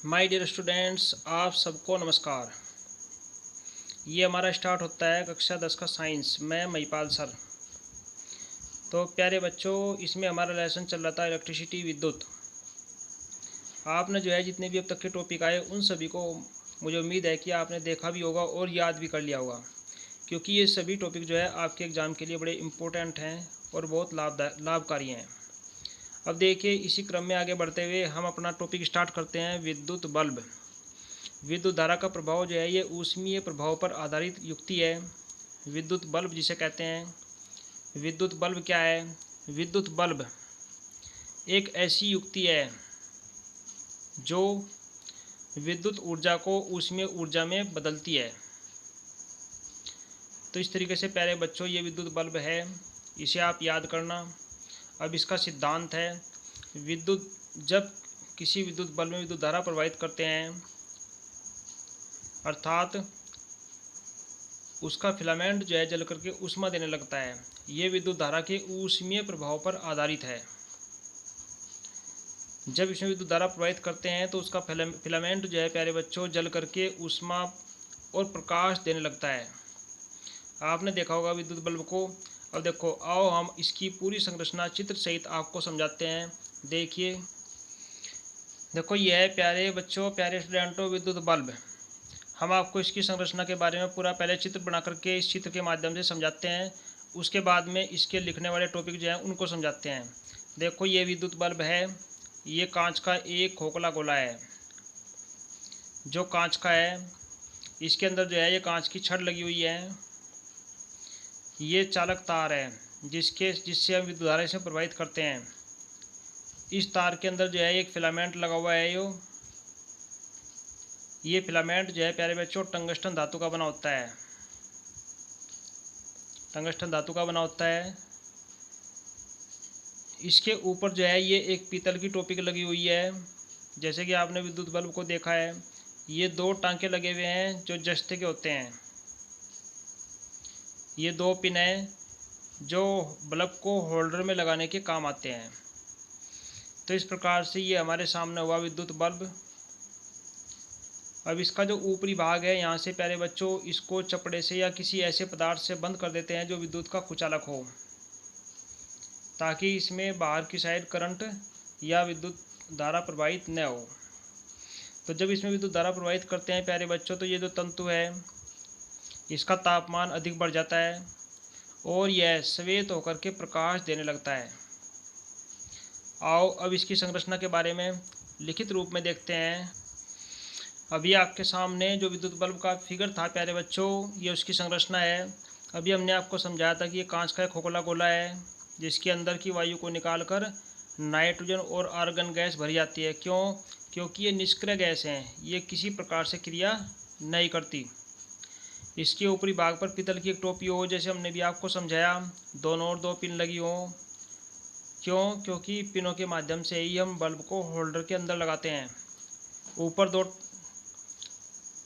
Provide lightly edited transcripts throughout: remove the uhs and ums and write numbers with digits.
My dear students, आप सबको नमस्कार। ये हमारा स्टार्ट होता है कक्षा 10 का साइंस में महिपाल सर। तो प्यारे बच्चों, इसमें हमारा लेसन चल रहा था इलेक्ट्रिसिटी, विद्युत। आपने जो है जितने भी अब तक के टॉपिक आए उन सभी को मुझे उम्मीद है कि आपने देखा भी होगा और याद भी कर लिया होगा, क्योंकि ये सभी टॉपिक जो है आपके एग्ज़ाम के लिए बड़े इम्पोर्टेंट हैं और बहुत लाभकारी हैं। अब देखिए, इसी क्रम में आगे बढ़ते हुए हम अपना टॉपिक स्टार्ट करते हैं, विद्युत बल्ब। विद्युत धारा का प्रभाव जो है ये ऊष्मीय प्रभाव पर आधारित युक्ति है। विद्युत बल्ब जिसे कहते हैं, विद्युत बल्ब क्या है? विद्युत बल्ब एक ऐसी युक्ति है जो विद्युत ऊर्जा को ऊष्मीय ऊर्जा में बदलती है। तो इस तरीके से प्यारे बच्चों ये विद्युत बल्ब है, इसे आप याद करना। अब इसका सिद्धांत है, विद्युत जब किसी विद्युत बल्ब में विद्युत धारा प्रवाहित करते हैं, अर्थात उसका फिलामेंट जो है जल करके ऊष्मा देने लगता है। ये विद्युत धारा के ऊष्मीय प्रभाव पर आधारित है। जब इसमें विद्युत धारा प्रवाहित करते हैं तो उसका फिलामेंट जो है प्यारे बच्चों जल करके ऊष्मा और प्रकाश देने लगता है। आपने देखा होगा विद्युत बल्ब को। अब देखो, आओ हम इसकी पूरी संरचना चित्र सहित आपको समझाते हैं। देखिए, देखो ये है प्यारे बच्चों, प्यारे स्टूडेंटों, विद्युत बल्ब। हम आपको इसकी संरचना के बारे में पूरा पहले चित्र बना करके इस चित्र के माध्यम से समझाते हैं। उसके बाद में इसके लिखने वाले टॉपिक जो हैं उनको समझाते हैं। देखो, ये विद्युत बल्ब है। ये कांच का एक खोखला गोला है जो कांच का है। इसके अंदर जो है ये कांच की छड़ लगी हुई है। ये चालक तार है जिससे हम विद्युत धारा इसमें प्रवाहित करते हैं। इस तार के अंदर जो है एक फिलामेंट लगा हुआ है। ये फिलामेंट जो है प्यारे बच्चों टंगस्टन धातु का बना होता है। टंगस्टन धातु का बना होता है। इसके ऊपर जो है ये एक पीतल की टोपी लगी हुई है। जैसे कि आपने विद्युत बल्ब को देखा है, ये दो टांके लगे हुए हैं जो जस्ते के होते हैं। ये दो पिन हैं जो बल्ब को होल्डर में लगाने के काम आते हैं। तो इस प्रकार से ये हमारे सामने हुआ विद्युत बल्ब। अब इसका जो ऊपरी भाग है, यहाँ से प्यारे बच्चों इसको चपड़े से या किसी ऐसे पदार्थ से बंद कर देते हैं जो विद्युत का कुचालक हो, ताकि इसमें बाहर की साइड करंट या विद्युत धारा प्रवाहित न हो। तो जब इसमें विद्युत धारा प्रवाहित करते हैं प्यारे बच्चों, तो ये जो तंतु है इसका तापमान अधिक बढ़ जाता है और यह श्वेत होकर के प्रकाश देने लगता है। आओ अब इसकी संरचना के बारे में लिखित रूप में देखते हैं। अभी आपके सामने जो विद्युत बल्ब का फिगर था प्यारे बच्चों, ये उसकी संरचना है। अभी हमने आपको समझाया था कि ये कांच का एक खोखला गोला है जिसके अंदर की वायु को निकालकर नाइट्रोजन और आर्गन गैस भरी जाती है। क्यों? क्योंकि ये निष्क्रिय गैस हैं, ये किसी प्रकार से क्रिया नहीं करती। इसके ऊपरी भाग पर पीतल की एक टोपी हो, जैसे हमने भी आपको समझाया, दोनों ओर दो पिन लगी हो। क्यों? क्योंकि पिनों के माध्यम से ही हम बल्ब को होल्डर के अंदर लगाते हैं। ऊपर दो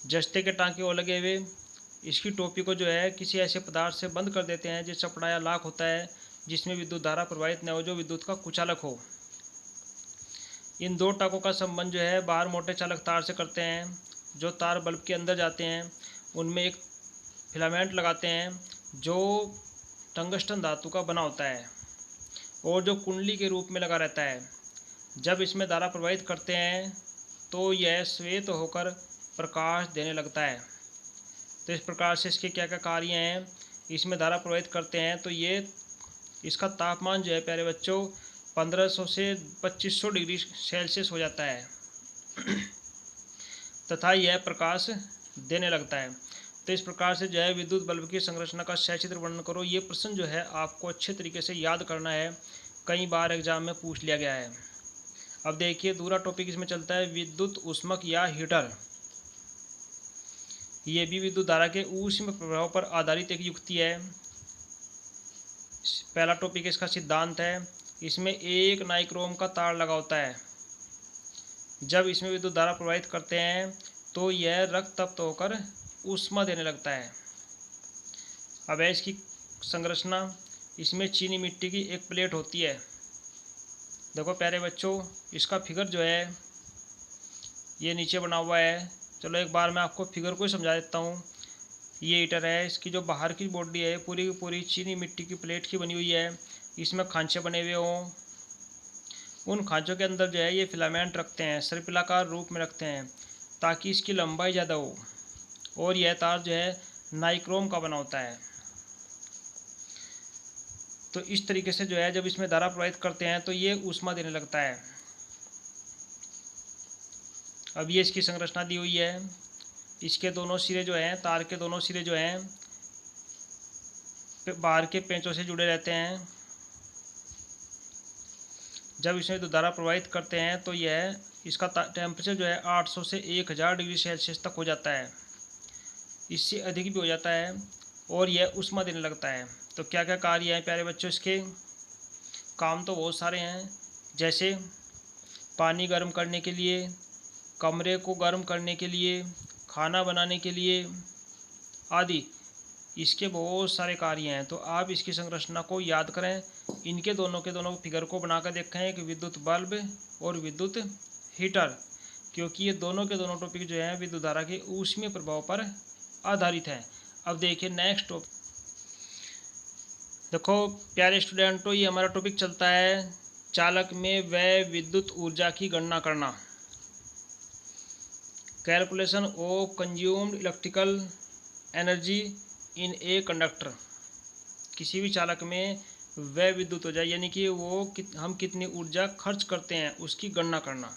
जस्ते के टांके वो लगे हुए। इसकी टोपी को जो है किसी ऐसे पदार्थ से बंद कर देते हैं जो चपड़ा या लाख होता है, जिसमें विद्युत धारा प्रवाहित न हो, जो विद्युत का कुचालक हो। इन दो टांकों का संबंध जो है बाहर मोटे चालक तार से करते हैं। जो तार बल्ब के अंदर जाते हैं उनमें एक फिलामेंट लगाते हैं जो टंगस्टन धातु का बना होता है और जो कुंडली के रूप में लगा रहता है। जब इसमें धारा प्रवाहित करते हैं तो यह श्वेत होकर प्रकाश देने लगता है। तो इस प्रकार से इसके क्या क्या कार्य हैं, इसमें धारा प्रवाहित करते हैं तो ये इसका तापमान जो है प्यारे बच्चों 1500 से 2500 डिग्री सेल्सियस हो जाता है तथा यह प्रकाश देने लगता है। तो इस प्रकार से जो है विद्युत बल्ब की संरचना का सचित्र वर्णन करो। ये प्रश्न जो है आपको अच्छे तरीके से याद करना है, कई बार एग्जाम में पूछ लिया गया है। अब देखिए, दूसरा टॉपिक इसमें चलता है विद्युत ऊष्मक या हीटर। ये भी विद्युत धारा के ऊष्म प्रभाव पर आधारित एक युक्ति है। पहला टॉपिक इसका सिद्धांत है। इसमें एक नाइक्रोम का तार लगा होता है। जब इसमें विद्युत धारा प्रवाहित करते हैं तो यह रक्त तप्त होकर ऊष्मा देने लगता है। अब है इसकी संरचना। इसमें चीनी मिट्टी की एक प्लेट होती है। देखो प्यारे बच्चों, इसका फिगर जो है ये नीचे बना हुआ है। चलो एक बार मैं आपको फिगर को ही समझा देता हूँ। ये हीटर है, इसकी जो बाहर की बॉडी है पूरी की पूरी चीनी मिट्टी की प्लेट की बनी हुई है। इसमें खांचे बने हुए हों, उन खांचों के अंदर जो है ये फिलामेंट रखते हैं, सर्पिलाकार रूप में रखते हैं ताकि इसकी लंबाई ज़्यादा हो। और यह तार जो है नाइक्रोम का बना होता है। तो इस तरीके से जो है जब इसमें धारा प्रवाहित करते हैं तो ये ऊष्मा देने लगता है। अब ये इसकी संरचना दी हुई है। इसके दोनों सिरे जो हैं, तार के दोनों सिरे जो हैं बाहर के पेंचों से जुड़े रहते हैं। जब इसमें तो धारा प्रवाहित करते हैं तो यह इसका टेम्परेचर जो है 800 से 1000 डिग्री सेल्सियस तक हो जाता है, इससे अधिक भी हो जाता है, और यह ऊष्मा देने लगता है। तो क्या क्या कार्य हैं प्यारे बच्चों इसके? काम तो बहुत सारे हैं, जैसे पानी गर्म करने के लिए, कमरे को गर्म करने के लिए, खाना बनाने के लिए आदि। इसके बहुत सारे कार्य हैं। तो आप इसकी संरचना को याद करें। इनके दोनों के दोनों फिगर को बनाकर देखें, एक विद्युत बल्ब और विद्युत हीटर, क्योंकि ये दोनों के दोनों टॉपिक जो हैं विद्युत धारा के ऊष्मीय प्रभाव पर आधारित हैं। अब देखिए नेक्स्ट टॉपिक। देखो प्यारे स्टूडेंटों, ये हमारा टॉपिक चलता है चालक में व्यय विद्युत ऊर्जा की गणना करना। Calculation of consumed electrical energy in a conductor. किसी भी चालक में व्यय विद्युत ऊर्जा यानी कि हम कितनी ऊर्जा खर्च करते हैं उसकी गणना करना।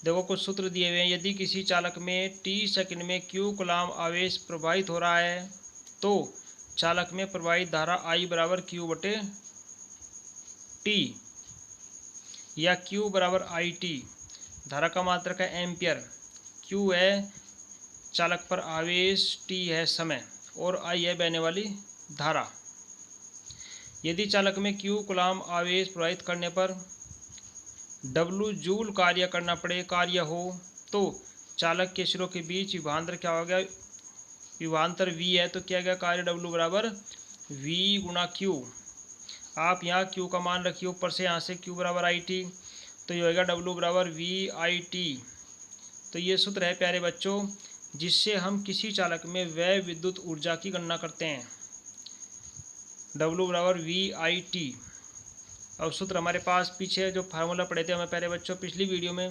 देखो कुछ सूत्र दिए हुए हैं। यदि किसी चालक में t सेकंड में q कूलाम आवेश प्रवाहित हो रहा है तो चालक में प्रवाहित धारा I बराबर q बटे t या q बराबर IT। धारा का मात्रक है एम्पियर, q है चालक पर आवेश, t है समय और I है बहने वाली धारा। यदि चालक में q कूलाम आवेश प्रवाहित करने पर W जूल कार्य हो तो चालक के सिरों के बीच विभवांतर क्या हो गया? विभवांतर V है, तो क्या गया कार्य W बराबर V गुणा Q। आप यहाँ Q का मान रखिए ऊपर से, यहाँ से Q बराबर IT, तो ये होगा W बराबर VIT। तो ये सूत्र है प्यारे बच्चों जिससे हम किसी चालक में व्यय विद्युत ऊर्जा की गणना करते हैं, W बराबर VIT। अब सूत्र हमारे पास पीछे जो फार्मूला पढ़े थे हमें प्यारे बच्चों पिछली वीडियो में,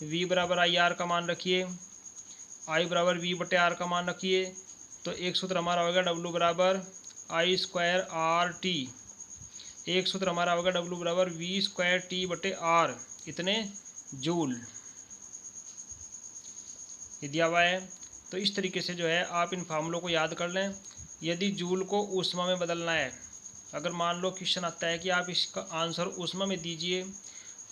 V बराबर IR का मान रखिए, I बराबर V बटे R का मान रखिए। तो एक सूत्र हमारा होगा W बराबर I स्क्वायर RT। एक सूत्र हमारा होगा W बराबर V स्क्वायर T बटे R, इतने जूल ये दिया हुआ है। तो इस तरीके से जो है आप इन फार्मूलों को याद कर लें। यदि जूल को ऊष्मा में बदलना है, अगर मान लो क्वेश्चन आता है कि आप इसका आंसर ऊष्मा में दीजिए,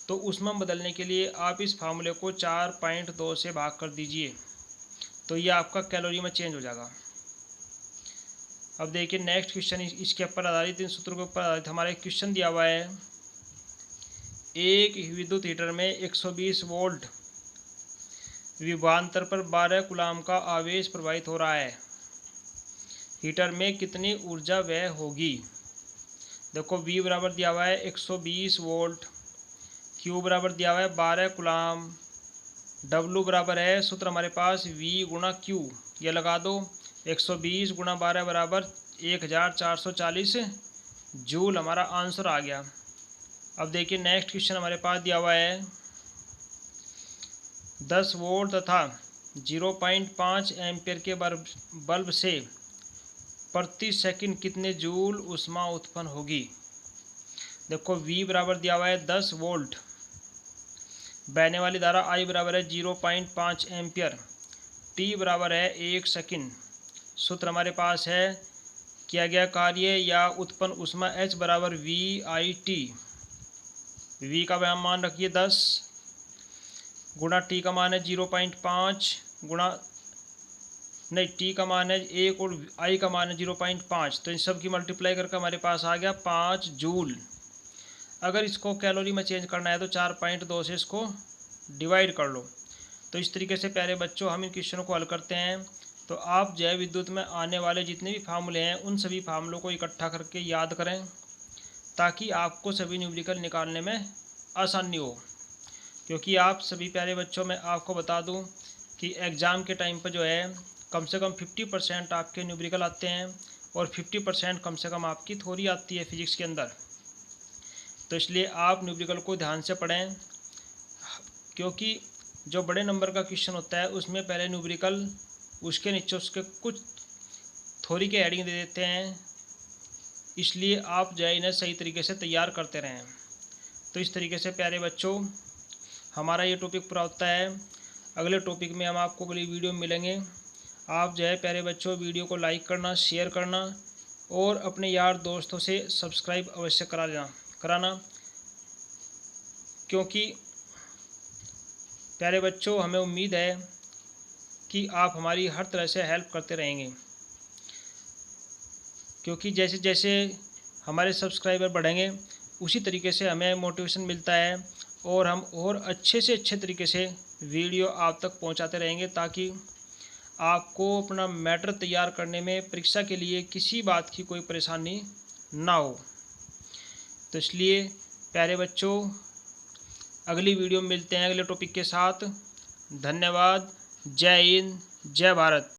तो ऊष्मा में बदलने के लिए आप इस फार्मूले को 4.2 से भाग कर दीजिए, तो ये आपका कैलोरी में चेंज हो जाएगा। अब देखिए नेक्स्ट क्वेश्चन, इसके ऊपर आधारित, इन सूत्रों के ऊपर आधारित हमारा एक क्वेश्चन दिया हुआ है। एक विद्युत हीटर में 120 वोल्ट विभवांतर पर 12 कूलाम का आवेश प्रवाहित हो रहा है। हीटर में कितनी ऊर्जा व्यय होगी? देखो V बराबर दिया हुआ है 120 वोल्ट, Q बराबर दिया हुआ है 12 कूलाम, W बराबर है सूत्र हमारे पास V गुणा Q। ये लगा दो, 120 गुणा 12 बराबर 1440 जूल हमारा आंसर आ गया। अब देखिए नेक्स्ट क्वेश्चन हमारे पास दिया हुआ है 10 वोल्ट तथा 0.5 एम्पियर के बल्ब से प्रति सेकंड कितने जूल ऊष्मा उत्पन्न होगी? देखो V बराबर दिया हुआ है 10 वोल्ट, बहने वाली धारा I बराबर है 0.5 एम्पियर, T बराबर है 1 सेकंड। सूत्र हमारे पास है किया गया कार्य या उत्पन्न ऊष्मा H बराबर VIT। V का मान रखिए 10 गुणा T का मान है 0.5 गुणा नहीं T का मान है 1 और I का मान है 0.5, तो इन सब की मल्टीप्लाई करके हमारे पास आ गया 5 जूल। अगर इसको कैलोरी में चेंज करना है तो 4.2 से इसको डिवाइड कर लो। तो इस तरीके से प्यारे बच्चों हम इन क्वेश्चनों को हल करते हैं। तो आप जैव विद्युत में आने वाले जितने भी फार्मूले हैं उन सभी फार्मूलों को इकट्ठा करके याद करें ताकि आपको सभी न्यूमेरिकल निकालने में आसानी हो। क्योंकि आप सभी प्यारे बच्चों, मैं आपको बता दूं कि एग्ज़ाम के टाइम पर जो है कम से कम 50% आपके न्यूमेरिकल आते हैं और 50% कम से कम आपकी थ्योरी आती है फिजिक्स के अंदर। तो इसलिए आप न्यूमेरिकल को ध्यान से पढ़ें, क्योंकि जो बड़े नंबर का क्वेश्चन होता है उसमें पहले न्यूमेरिकल, उसके नीचे उसके कुछ थ्योरी के हेडिंग दे देते हैं। इसलिए आप जो है इन्हें सही तरीके से तैयार करते रहें। तो इस तरीके से प्यारे बच्चों हमारा ये टॉपिक पूरा होता है। अगले टॉपिक में हम आपको अगली वीडियो में मिलेंगे। आप जो है प्यारे बच्चों वीडियो को लाइक करना, शेयर करना और अपने यार दोस्तों से सब्सक्राइब अवश्य कराना, क्योंकि प्यारे बच्चों हमें उम्मीद है कि आप हमारी हर तरह से हेल्प करते रहेंगे, क्योंकि जैसे जैसे हमारे सब्सक्राइबर बढ़ेंगे उसी तरीके से हमें मोटिवेशन मिलता है और हम और अच्छे से अच्छे तरीके से वीडियो आप तक पहुंचाते रहेंगे, ताकि आपको अपना मैटर तैयार करने में परीक्षा के लिए किसी बात की कोई परेशानी ना हो। तो इसलिए प्यारे बच्चों अगली वीडियो में मिलते हैं अगले टॉपिक के साथ। धन्यवाद। जय हिंद, जय भारत।